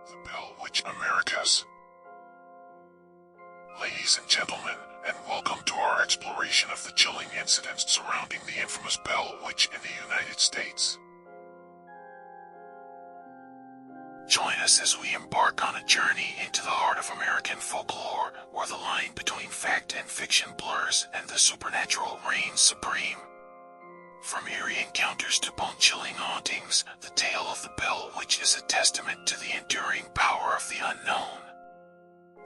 The Bell Witch Americas. Ladies and gentlemen, and welcome to our exploration of the chilling incidents surrounding the infamous Bell Witch in the United States. Join us as we embark on a journey into the heart of American folklore, where the line between fact and fiction blurs and the supernatural reigns supreme. From eerie encounters to bone-chilling hauntings, the tale of the Bell Witch is a testament to the enduring power of the unknown.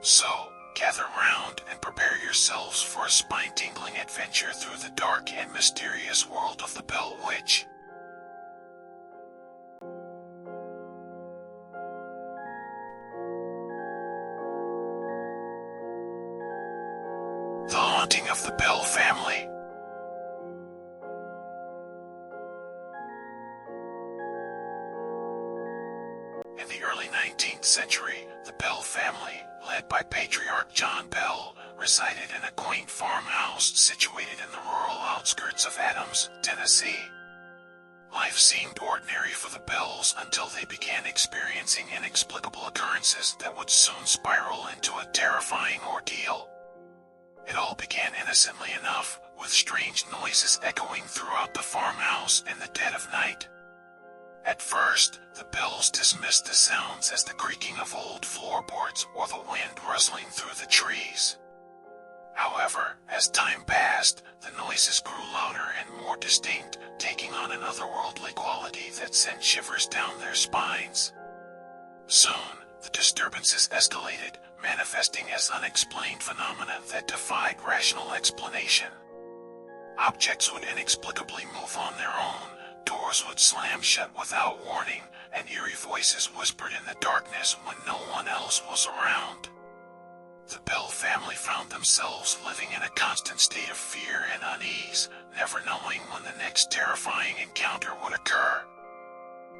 So, gather round and prepare yourselves for a spine-tingling adventure through the dark and mysterious world of the Bell Witch. The Haunting of the Bell Family. In the early 19th century, the Bell family, led by patriarch John Bell, resided in a quaint farmhouse situated in the rural outskirts of Adams, Tennessee. Life seemed ordinary for the Bells until they began experiencing inexplicable occurrences that would soon spiral into a terrifying ordeal. It all began innocently enough, with strange noises echoing throughout the farmhouse in the dead of night. At first, the Bells dismissed the sounds as the creaking of old floorboards or the wind rustling through the trees. However, as time passed, the noises grew louder and more distinct, taking on an otherworldly quality that sent shivers down their spines. Soon, the disturbances escalated, manifesting as unexplained phenomena that defied rational explanation. Objects would inexplicably move on their own, doors would slam shut without warning, and eerie voices whispered in the darkness when no one else was around. The Bell family found themselves living in a constant state of fear and unease, never knowing when the next terrifying encounter would occur.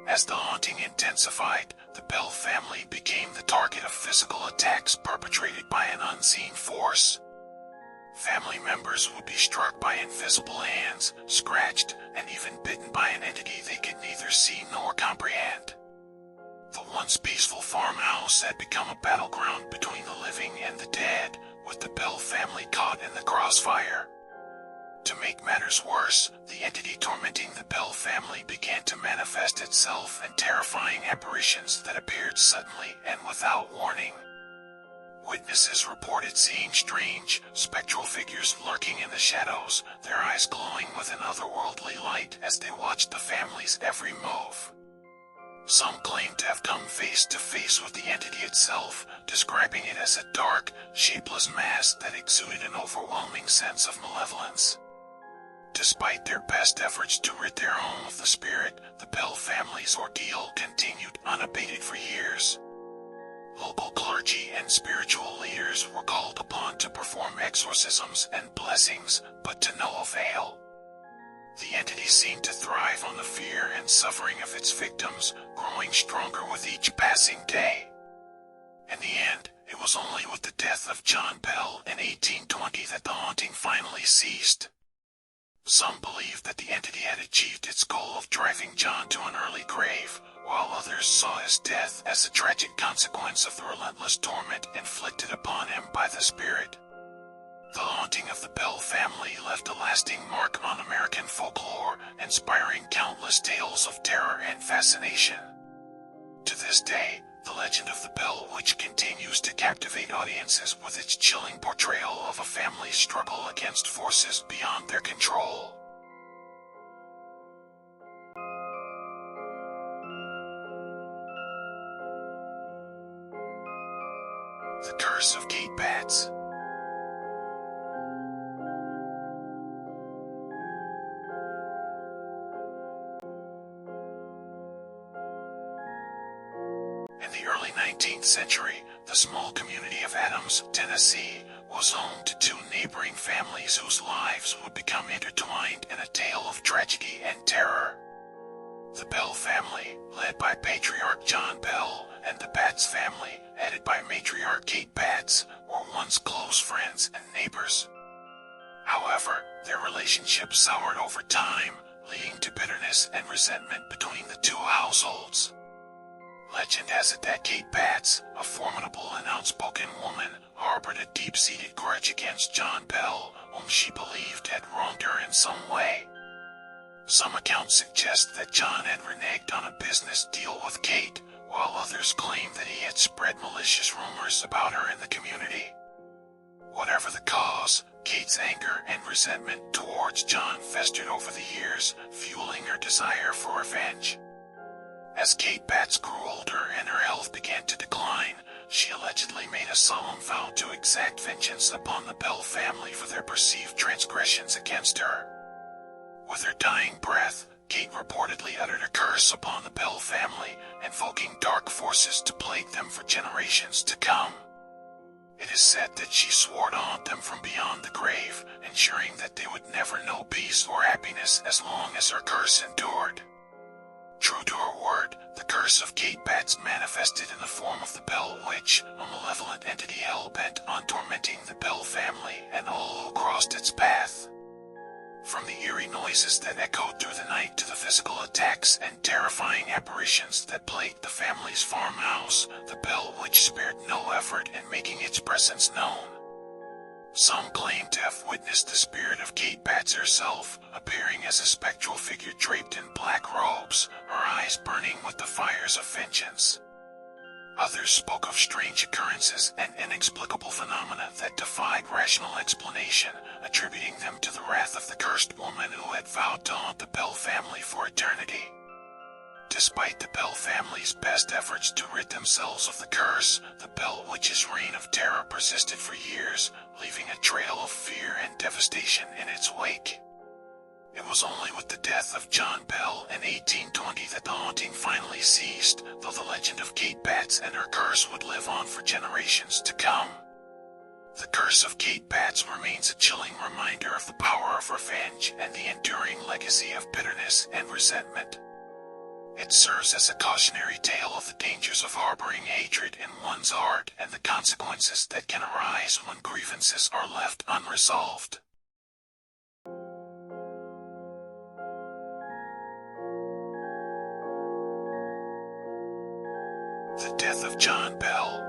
As the haunting intensified, the Bell family became the target of physical attacks perpetrated by an unseen force. Family members would be struck by invisible hands, scratched, and even bitten by an entity they could neither see nor comprehend. The once peaceful farmhouse had become a battleground between the living and the dead, with the Bell family caught in the crossfire. To make matters worse, the entity tormenting the Bell family began to manifest itself in terrifying apparitions that appeared suddenly and without warning. Witnesses reported seeing strange, spectral figures lurking in the shadows, their eyes glowing with an otherworldly light as they watched the family's every move. Some claimed to have come face to face with the entity itself, describing it as a dark, shapeless mass that exuded an overwhelming sense of malevolence. Despite their best efforts to rid their home of the spirit, the Bell family's ordeal continued unabated for years. Local clergy and spiritual leaders were called upon to perform exorcisms and blessings, but to no avail. The entity seemed to thrive on the fear and suffering of its victims, growing stronger with each passing day. In the end, it was only with the death of John Bell in 1820 that the haunting finally ceased. Some believed that the entity had achieved its goal of driving John to an early grave, while others saw his death as a tragic consequence of the relentless torment inflicted upon him by the spirit. The haunting of the Bell family left a lasting mark on American folklore, inspiring countless tales of terror and fascination. To this day, the legend of the Bell Witch continues to captivate audiences with its chilling portrayal of a family's struggle against forces beyond their control. The Curse of Gate Bats. In the early 19th century, the small community of Adams, Tennessee, was home to two neighboring families whose lives would become intertwined in a tale of tragedy and terror. The Bell family, led by patriarch John Bell, and the Batts family, headed by matriarch Kate Batts, were once close friends and neighbors. However, their relationship soured over time, leading to bitterness and resentment between the two households. Legend has it that Kate Batts, a formidable and outspoken woman, harbored a deep-seated grudge against John Bell, whom she believed had wronged her in some way. Some accounts suggest that John had reneged on a business deal with Kate, while others claim that he had spread malicious rumors about her in the community. Whatever the cause, Kate's anger and resentment towards John festered over the years, fueling her desire for revenge. As Kate Batts grew older and her health began to decline, she allegedly made a solemn vow to exact vengeance upon the Bell family for their perceived transgressions against her. With her dying breath, Kate reportedly uttered a curse upon the Bell family, invoking dark forces to plague them for generations to come. It is said that she swore to haunt them from beyond the grave, ensuring that they would never know peace or happiness as long as her curse endured. True to her word, the curse of Kate Batts manifested in the form of the Bell Witch, a malevolent entity hell-bent on tormenting the Bell family and all who crossed its path. From the eerie noises that echoed through the night to the physical attacks and terrifying apparitions that plagued the family's farmhouse, the Bell Witch spared no effort in making its presence known. Some claim to have witnessed the spirit of Kate Batts herself, appearing as a spectral figure draped in black robes, her eyes burning with the fires of vengeance. Others spoke of strange occurrences and inexplicable phenomena that defied rational explanation, attributing them to the wrath of the cursed woman who had vowed to haunt the Bell family for eternity. Despite the Bell family's best efforts to rid themselves of the curse, the Bell Witch's reign of terror persisted for years, leaving a trail of fear and devastation in its wake. It was only with the death of John Bell in 1820 that the haunting finally ceased, though the legend of Kate Batts and her curse would live on for generations to come. The curse of Kate Batts remains a chilling reminder of the power of revenge and the enduring legacy of bitterness and resentment. It serves as a cautionary tale of the dangers of harboring hatred in one's heart and the consequences that can arise when grievances are left unresolved. The death of John Bell.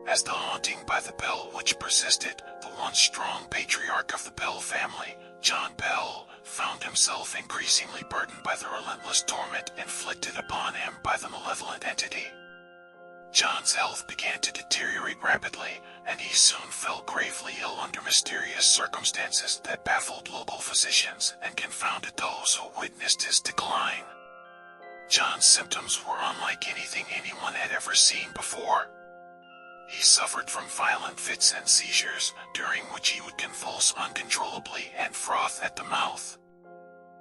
As the haunting by the Bell Witch persisted, the once strong patriarch of the Bell family, John Bell, found himself increasingly burdened by the relentless torment inflicted upon him by the malevolent entity. John's health began to deteriorate rapidly, and he soon fell gravely ill under mysterious circumstances that baffled local physicians and confounded those who witnessed his decline. John's symptoms were unlike anything anyone had ever seen before. He suffered from violent fits and seizures, during which he would convulse uncontrollably and froth at the mouth.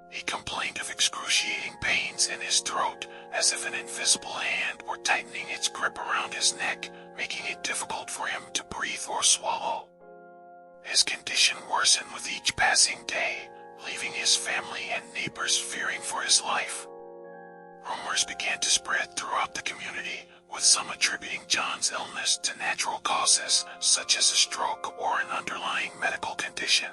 He complained of excruciating pains in his throat, as if an invisible hand were tightening its grip around his neck, making it difficult for him to breathe or swallow. His condition worsened with each passing day, leaving his family and neighbors fearing for his life. Rumors began to spread throughout the community, with some attributing John's illness to natural causes, such as a stroke or an underlying medical condition.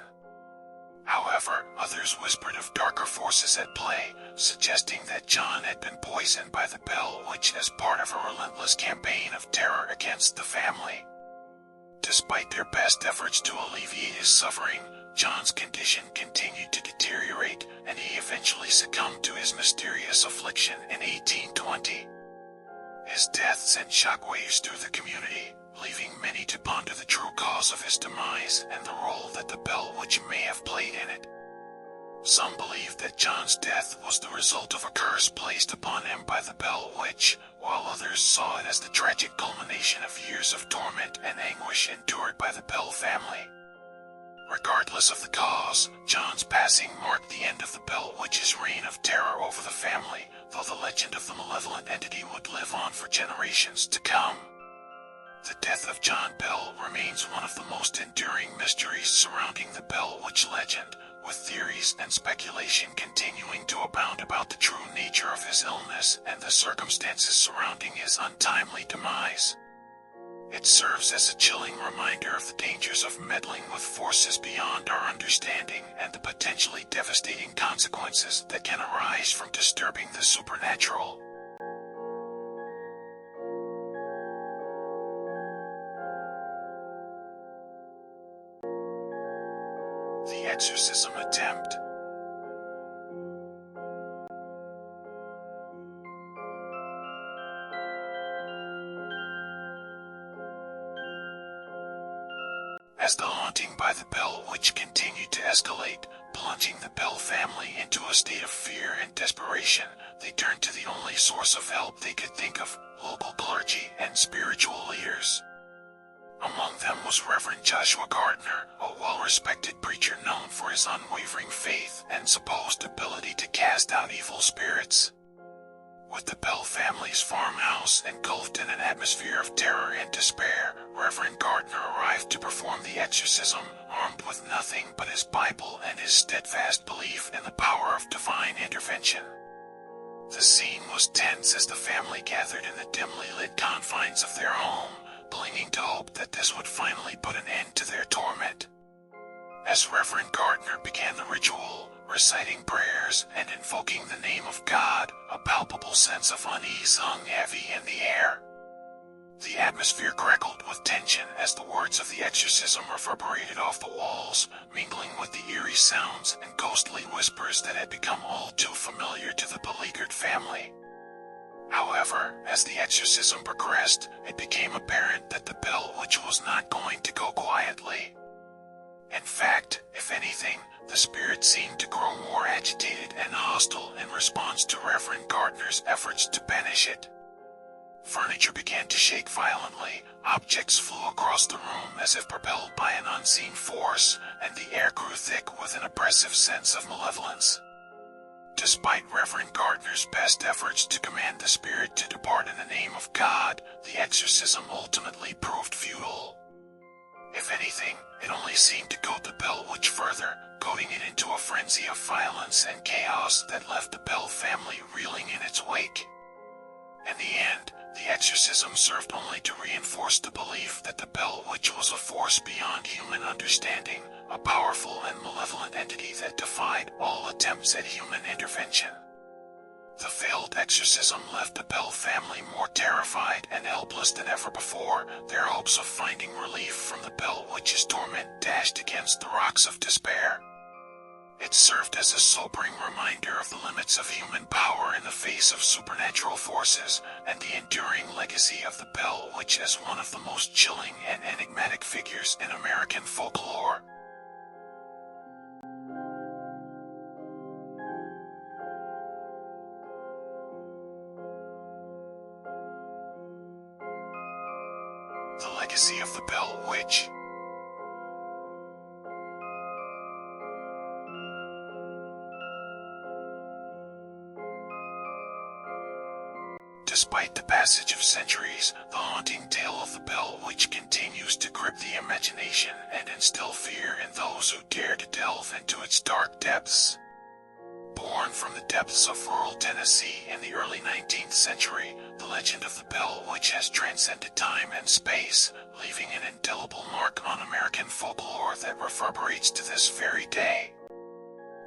However, others whispered of darker forces at play, suggesting that John had been poisoned by the Bell Witch as part of a relentless campaign of terror against the family. Despite their best efforts to alleviate his suffering, John's condition continued to deteriorate, and he eventually succumbed to his mysterious affliction in 1820. His death sent shockwaves through the community, leaving many to ponder the true cause of his demise and the role that the Bell Witch may have played in it. Some believe that John's death was the result of a curse placed upon him by the Bell Witch, while others saw it as the tragic culmination of years of torment and anguish endured by the Bell family. Regardless of the cause, John's passing marked the end of the Bell Witch's reign of terror over the family, though the legend of the malevolent entity would live on for generations to come. The death of John Bell remains one of the most enduring mysteries surrounding the Bell Witch legend, with theories and speculation continuing to abound about the true nature of his illness and the circumstances surrounding his untimely demise. It serves as a chilling reminder of the dangers of meddling with forces beyond our understanding and the potentially devastating consequences that can arise from disturbing the supernatural. The Exorcism Attempt. As the haunting by the Bell Witch continued to escalate, plunging the Bell family into a state of fear and desperation, they turned to the only source of help they could think of: local clergy and spiritual leaders. Among them was Reverend Joshua Gardner, a well-respected preacher known for his unwavering faith and supposed ability to cast out evil spirits. With the Bell family's farmhouse engulfed in an atmosphere of terror and despair, Reverend Gardner arrived to perform the exorcism, armed with nothing but his Bible and his steadfast belief in the power of divine intervention. The scene was tense as the family gathered in the dimly lit confines of their home, clinging to hope that this would finally put an end to their torment. As Reverend Gardner began the ritual, reciting prayers and invoking the name of God, a palpable sense of unease hung heavy in the air. The atmosphere crackled with tension as the words of the exorcism reverberated off the walls, mingling with the eerie sounds and ghostly whispers that had become all too familiar to the beleaguered family. However, as the exorcism progressed, it became apparent that the Bell Witch was not going to go quietly. In fact, if anything, the spirit seemed to grow more agitated and hostile in response to Reverend Gardner's efforts to banish it. Furniture began to shake violently, objects flew across the room as if propelled by an unseen force, and the air grew thick with an oppressive sense of malevolence. Despite Reverend Gardner's best efforts to command the spirit to depart in the name of God, the exorcism ultimately proved futile. If anything, it only seemed to goad the Bell Witch further, goading it into a frenzy of violence and chaos that left the Bell family reeling in its wake. In the end, the exorcism served only to reinforce the belief that the Bell Witch was a force beyond human understanding, a powerful and malevolent entity that defied all attempts at human intervention. The failed exorcism left the Bell family more terrified and helpless than ever before, their hopes of finding relief from the Bell Witch's torment dashed against the rocks of despair. It served as a sobering reminder of the limits of human power in the face of supernatural forces, and the enduring legacy of the Bell Witch as one of the most chilling and enigmatic figures in American folklore. The legacy of the Bell Witch. Despite the passage of centuries, the haunting tale of the Bell Witch continues to grip the imagination and instill fear in those who dare to delve into its dark depths. Born from the depths of rural Tennessee in the early 19th century, the legend of the Bell Witch has transcended time and space, leaving an indelible mark on American folklore that reverberates to this very day.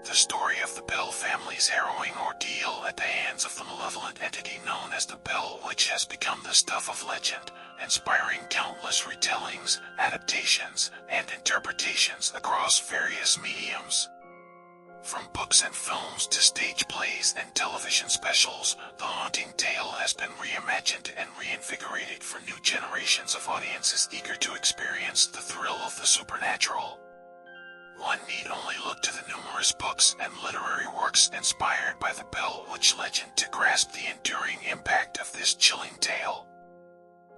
The story of the Bell family's harrowing ordeal at the hands of the malevolent entity known as the Bell Witch has become the stuff of legend, inspiring countless retellings, adaptations, and interpretations across various mediums. From books and films to stage plays and television specials, the haunting tale has been reimagined and reinvigorated for new generations of audiences eager to experience the thrill of the supernatural. One need only look to the numerous books and literary works inspired by the Bell Witch legend to grasp the enduring impact of this chilling tale.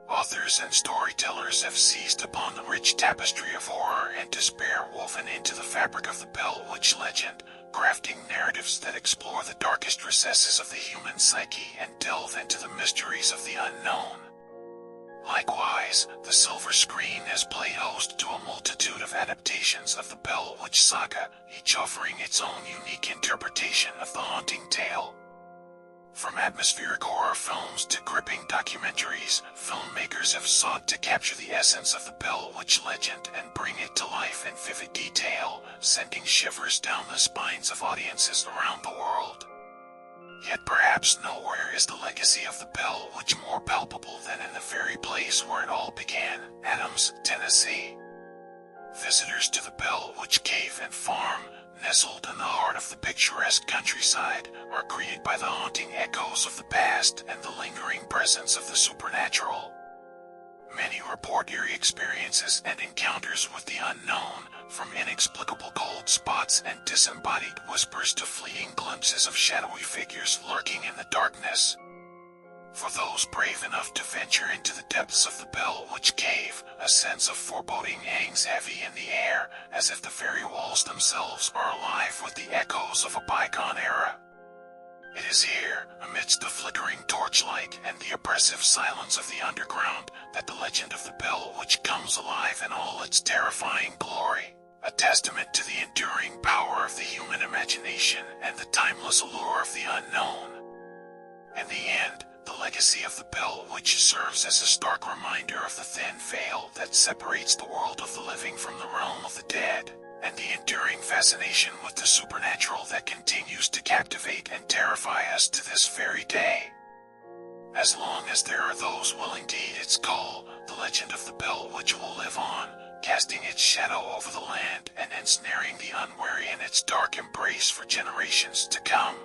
Authors and storytellers have seized upon the rich tapestry of horror and despair woven into the fabric of the Bell Witch legend, crafting narratives that explore the darkest recesses of the human psyche and delve into the mysteries of the unknown. Likewise, the silver screen has played host to a multitude of adaptations of the Bell Witch saga, each offering its own unique interpretation of the haunting tale. From atmospheric horror films to gripping documentaries, filmmakers have sought to capture the essence of the Bell Witch legend and bring it to life in vivid detail, sending shivers down the spines of audiences around the world. Yet perhaps nowhere is the legacy of the Bell Witch more palpable than in the very place where it all began, Adams, Tennessee. Visitors to the Bell Witch Cave and Farm, nestled in the heart of the picturesque countryside, are greeted by the haunting echoes of the past and the lingering presence of the supernatural. Many report eerie experiences and encounters with the unknown, from inexplicable cold spots and disembodied whispers to fleeting glimpses of shadowy figures lurking in the darkness. For those brave enough to venture into the depths of the Bell Witch Cave, a sense of foreboding hangs heavy in the air, as if the very walls themselves are alive with the echoes of a bygone era. It is here, amidst the flickering torchlight and the oppressive silence of the underground, that the legend of the Bell Witch comes alive in all its terrifying glory, a testament to the enduring power of the human imagination and the timeless allure of the unknown. In the end, the legacy of the Bell Witch serves as a stark reminder of the thin veil that separates the world of the living from the realm of the dead, and the enduring fascination with the supernatural that continues to captivate and terrify us to this very day. As long as there are those willing to heed its call, the legend of the Bell Witch will live on, casting its shadow over the land and ensnaring the unwary in its dark embrace for generations to come.